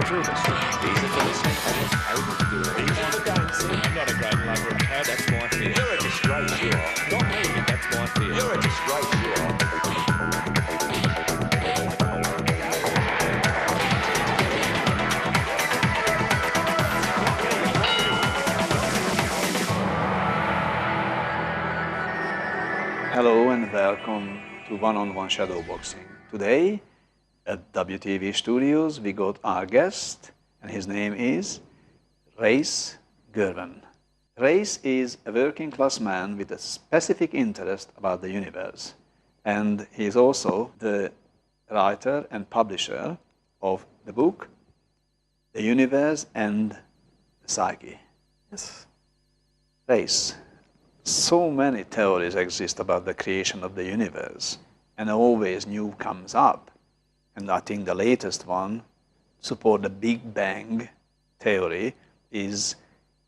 through history. These are Philistines. Able to do it. These are the dancing. I'm not a great lover of cat. That's my fear. You're a disgrace, you are. Not me. That's my fear. You're a disgrace, you are. Hello and welcome to One-on-One Shadowboxing. Today at WTV Studios we got our guest and his name is Reece Girven. Reece is a working class man with a specific interest about the universe, and he is also the writer and publisher of the book The Universe and the Psyche. Yes. Reece, so many theories exist about the creation of the universe, and always new comes up. And I think the latest one, support the Big Bang theory, is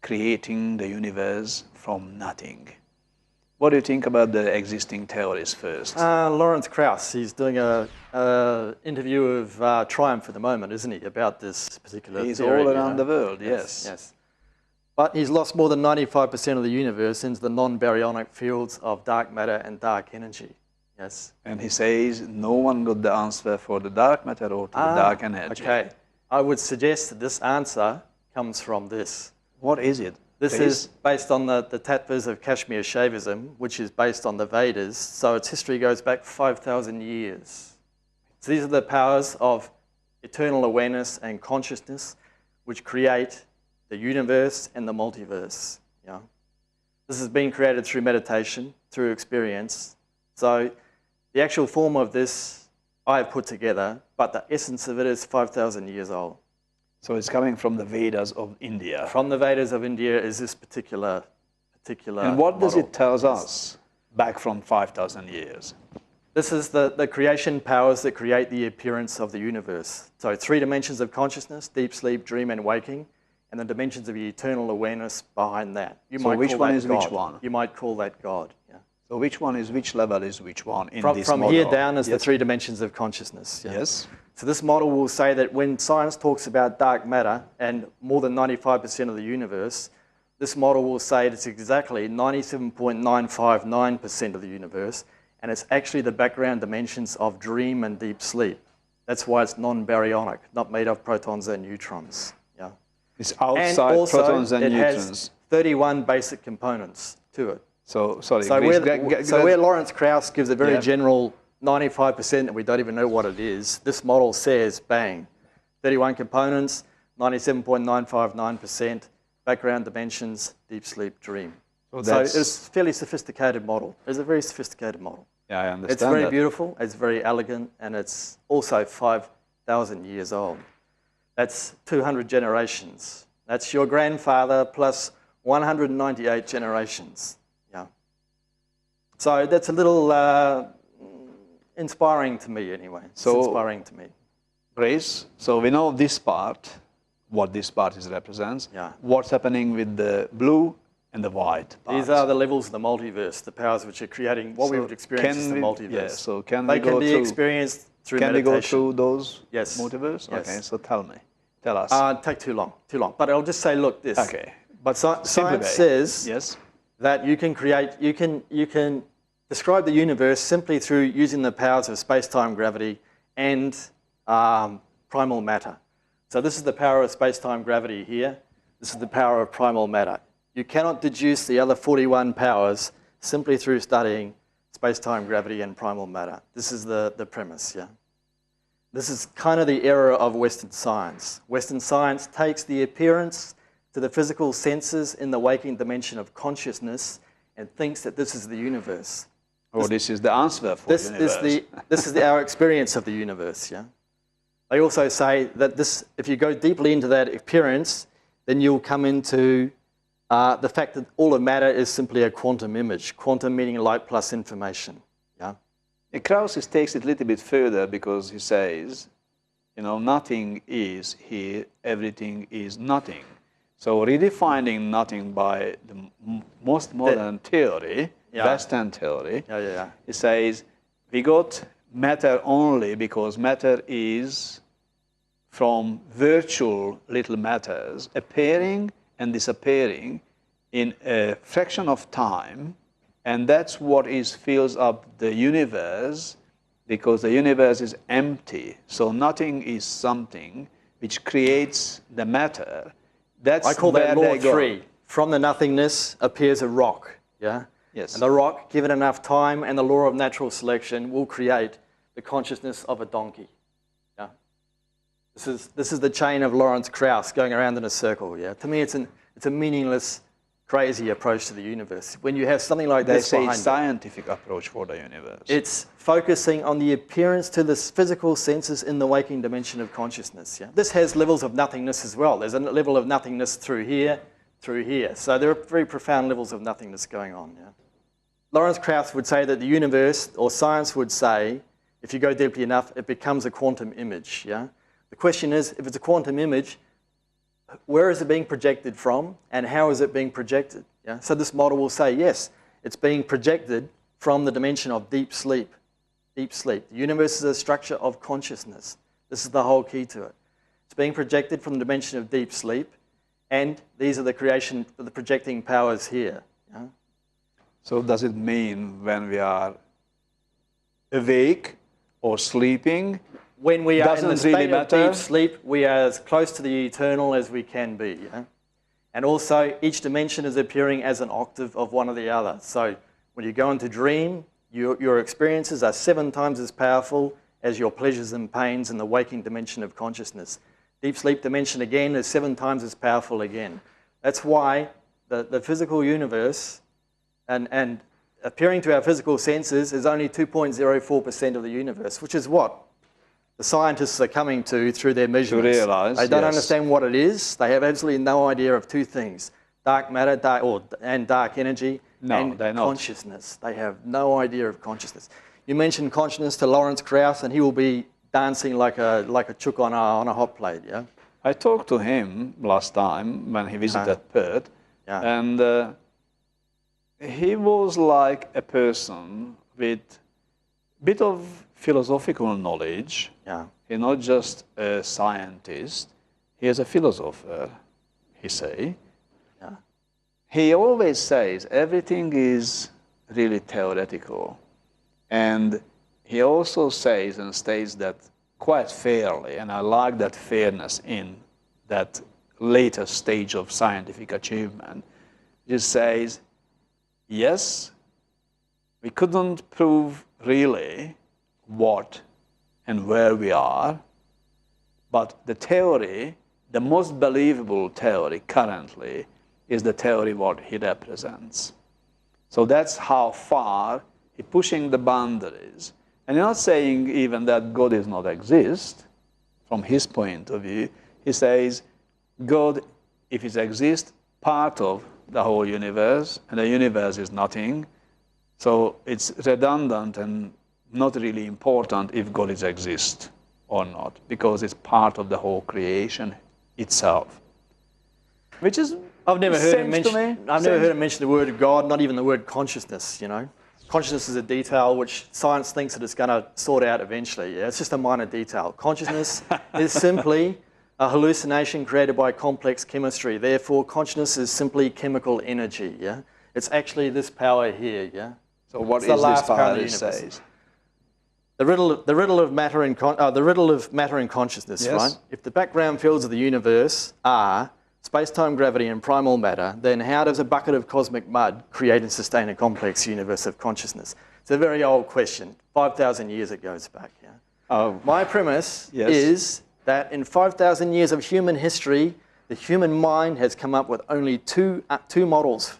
creating the universe from nothing. What do you think about the existing theories first? Lawrence Krauss, he's doing a interview of Triumph at the moment, isn't he, about this particular He's theory, all around the world, yes. Yes. But he's lost more than 95% of the universe into the non-baryonic fields of dark matter and dark energy. Yes. And he says no one got the answer for the dark matter or to the dark energy. Okay. I would suggest that this answer comes from this. What is it? This is based on the tattvas of Kashmir Shaivism, which is based on the Vedas. So its history goes back 5,000 years. So these are the powers of eternal awareness and consciousness which create the universe and the multiverse. Yeah. This has been created through meditation, through experience. So the actual form of this I have put together, but the essence of it is 5,000 years old. So it's coming from the Vedas of India. From the Vedas of India is this particular And what does model. it tell us back from 5,000 years? This is the creation powers that create the appearance of the universe. So 3 dimensions of consciousness, deep sleep, dream, and waking, and the dimensions of the eternal awareness behind that. You So might which call one that is God. which one? You might call that God. Yeah. So which one is which level is which one in this From model? here down is the Yes. 3 dimensions of consciousness. Yeah. Yes. So this model will say that when science talks about dark matter and more than 95% of the universe, this model will say it's exactly 97.959% of the universe, and it's actually the background dimensions of dream and deep sleep. That's why it's non-baryonic, not made of protons and neutrons. Yeah. It's And outside also, protons and it neutrons. has 31 basic components to it. So, sorry. So, please, where Lawrence Krauss gives a very Yeah. general 95% that we don't even know what it is, this model says, bang, 31 components, 97.959%, background dimensions, deep sleep, dream. So it's a fairly sophisticated model. It's a very sophisticated model. Yeah, I understand It's very that. beautiful, it's very elegant, and it's also 5,000 years old. That's 200 generations. That's your grandfather plus 198 generations. Yeah. So that's a little inspiring to me anyway. It's inspiring to me. Reece, so we know this part, what this part represents. Yeah. What's happening with the blue and the white parts? These are the levels of the multiverse, the powers which are creating what we would experience as the multiverse. Yeah, so can they we go can be through, experienced through Can meditation. we go through those Yes. multiverse? Yes. Okay, so tell us. Take too long. But I'll just say, look, this. Okay, but Science says yes. that you can create, you can describe the universe simply through using the powers of space-time gravity and primal matter. So this is the power of space-time gravity here. This is the power of primal matter. You cannot deduce the other 41 powers simply through studying space-time gravity and primal matter. This is the premise, yeah. This is kind of the error of Western science. Western science takes the appearance to the physical senses in the waking dimension of consciousness and thinks that this is the universe. This is the answer for the universe. This is our experience of the universe, yeah. They also say that if you go deeply into that appearance, then you'll come into the fact that all of matter is simply a quantum image. Quantum meaning light plus information, yeah. Krauss takes it a little bit further because he says, nothing is here, everything is nothing. So redefining nothing by the most modern theory, Western theory, it says we got matter only because matter is from virtual little matters appearing and disappearing in a fraction of time, and that's what fills up the universe, because the universe is empty. So nothing is something which creates the matter. That's I call that where law 3. From the nothingness appears a rock. Yeah. Yes. And the rock, given enough time and the law of natural selection, will create the consciousness of a donkey. Yeah. This is the chain of Lawrence Krauss going around in a circle. Yeah. To me, it's a meaningless, crazy approach to the universe. When you have something like this behind it. They say scientific approach for the universe. It's focusing on the appearance to the physical senses in the waking dimension of consciousness. Yeah. This has levels of nothingness as well. There's a level of nothingness through here. So there are very profound levels of nothingness going on. Yeah. Lawrence Krauss would say that the universe, or science would say, if you go deeply enough, it becomes a quantum image. Yeah. The question is, if it's a quantum image, where is it being projected from, and how is it being projected? Yeah? So this model will say, yes, it's being projected from the dimension of deep sleep. Deep sleep. The universe is a structure of consciousness. This is the whole key to it. It's being projected from the dimension of deep sleep, and these are the projecting powers here. Yeah? So does it mean when we are awake or sleeping, when we are in the state really of deep sleep, we are as close to the eternal as we can be. Yeah? And also, each dimension is appearing as an octave of one or the other. So when you go into dream, your experiences are 7 times as powerful as your pleasures and pains in the waking dimension of consciousness. Deep sleep dimension, again, is 7 times as powerful again. That's why the physical universe and appearing to our physical senses is only 2.04% of the universe, which is what the scientists are coming to through their measurements. To realize, they don't understand what it is. They have absolutely no idea of 2 things: dark matter and dark energy, and consciousness. They have no idea of consciousness. You mentioned consciousness to Lawrence Krauss, and he will be dancing like a chook on a hot plate. Yeah. I talked to him last time when he visited Perth, and he was like a person with a bit of philosophical knowledge. Yeah. He's not just a scientist, he is a philosopher, he say. Yeah. He always says everything is really theoretical. And he also says and states that quite fairly, and I like that fairness in that later stage of scientific achievement. He says, yes, we couldn't prove really what and where we are, but the theory, the most believable theory currently, is the theory what he represents. So that's how far he's pushing the boundaries. And he's not saying even that God does not exist. From his point of view, he says God, if it exists, part of the whole universe, and the universe is nothing. So it's redundant and not really important if God exists or not, because it's part of the whole creation itself. Which is I've never heard him mention the word God, not even the word consciousness, you know. Consciousness is a detail which science thinks that it's going to sort out eventually. Yeah? It's just a minor detail. Consciousness is simply a hallucination created by complex chemistry. Therefore, consciousness is simply chemical energy. Yeah? It's actually this power here. Yeah? So what is this power it says? The riddle of matter and consciousness, yes. Right? If the background fields of the universe are space-time, gravity, and primal matter, then how does a bucket of cosmic mud create and sustain a complex universe of consciousness? It's a very old question. 5,000 years it goes back. Yeah? My premise is that in 5,000 years of human history, the human mind has come up with only two models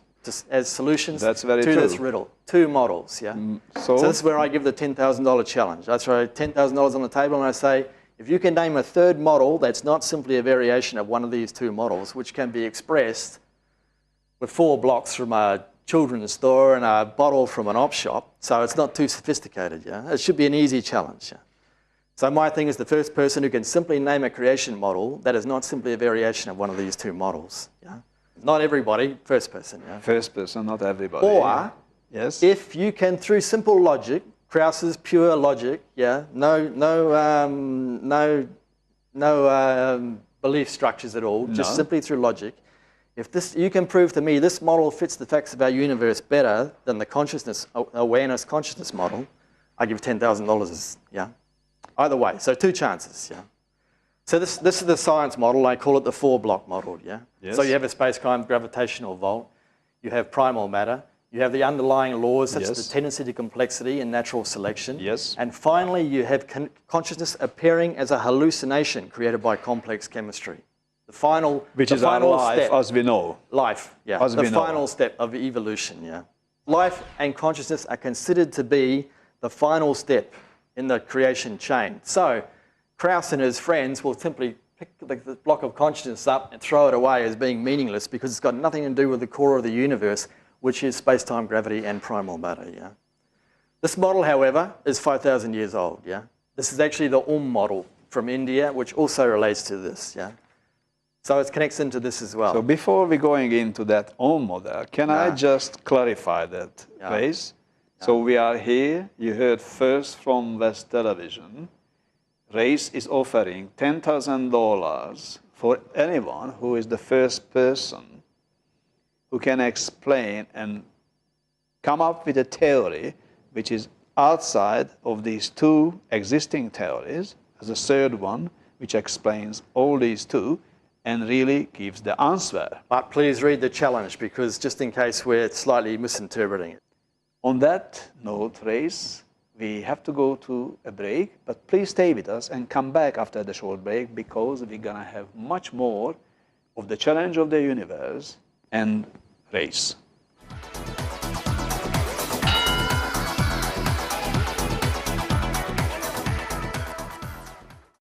as solutions to this riddle. 2 models. Yeah. So this is where I give the $10,000 challenge. I throw $10,000 on the table and I say, if you can name a 3rd model that's not simply a variation of one of these 2 models, which can be expressed with 4 blocks from a children's store and a bottle from an op shop, so it's not too sophisticated. Yeah? It should be an easy challenge. Yeah? So my thing is the first person who can simply name a creation model that is not simply a variation of one of these 2 models. Yeah? Not everybody, first person. Yeah? First person, not everybody. Or, yes. If you can, through simple logic, Krauss's pure logic, yeah, no no belief structures at all, just simply through logic. If this, you can prove to me this model fits the facts of our universe better than the consciousness, awareness consciousness model, I give $10,000, yeah? Either way, so 2 chances, yeah? So this is the science model, I call it the 4-block model, yeah? Yes. So you have a space-time gravitational vault, you have primal matter, you have the underlying laws such as the tendency to complexity and natural selection. Yes. And finally, you have consciousness appearing as a hallucination created by complex chemistry. The final, Which the is our final life step, as we know. life, yeah. As The we know. final step of evolution, yeah. Life and consciousness are considered to be the final step in the creation chain. So Krauss and his friends will simply pick the block of consciousness up and throw it away as being meaningless because it's got nothing to do with the core of the universe, which is space-time gravity and primal matter, yeah. This model, however, is 5,000 years old, yeah. This is actually the model from India, which also relates to this, yeah. So it connects into this as well. So before we going into that model, can I just clarify that, please? So we are here, you heard first from West Television, Reece is offering $10,000 for anyone who is the first person who can explain and come up with a theory which is outside of these 2 existing theories, as a 3rd one which explains all these 2 and really gives the answer. But please read the challenge because just in case we're slightly misinterpreting it. On that note, Reece, we have to go to a break, but please stay with us and come back after the short break because we're gonna have much more of the challenge of the universe and Reece.